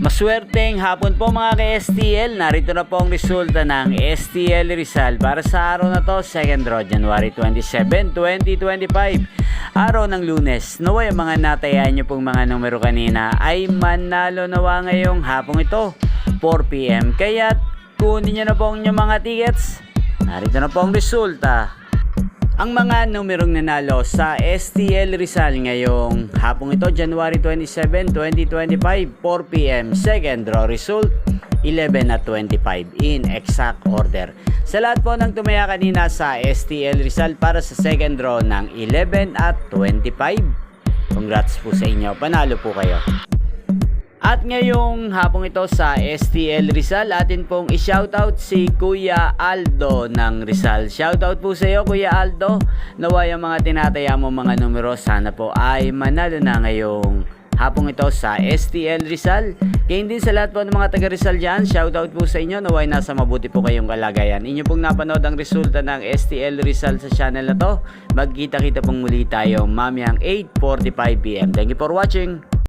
Maswerteng hapon po mga ka-STL. Narito na po ang resulta ng STL Rizal para sa araw na to, second draw, January 27, 2025. Araw ng Lunes. Naway ang mga natayaan nyo pong mga numero kanina ay manalo nawa ngayong hapong ito, 4 PM. Kaya kunin nyo na po ang inyong mga tickets. Narito na po ang resulta. Ang mga numerong nanalo sa STL Rizal ngayong hapong ito, January 27, 2025, 4 PM. Second draw result, 11 at 25 in exact order. Sa lahat po ng tumaya kanina sa STL Rizal para sa second draw ng 11 at 25, congrats po sa inyo, panalo po kayo. At ngayong hapong ito sa STL Rizal, atin pong i-shoutout si Kuya Aldo ng Rizal. Shoutout po sa iyo, Kuya Aldo. Naway ang mga tinataya mo mga numero, sana po ay manalo na ngayong hapong ito sa STL Rizal. Kaya din sa lahat po ng mga taga Rizal dyan, shoutout po sa inyo. Naway nasa mabuti po kayong kalagayan. Inyo pong napanood ang resulta ng STL Rizal sa channel na to. Magkita-kita pong muli tayo mamayang 8:45 PM. Thank you for watching.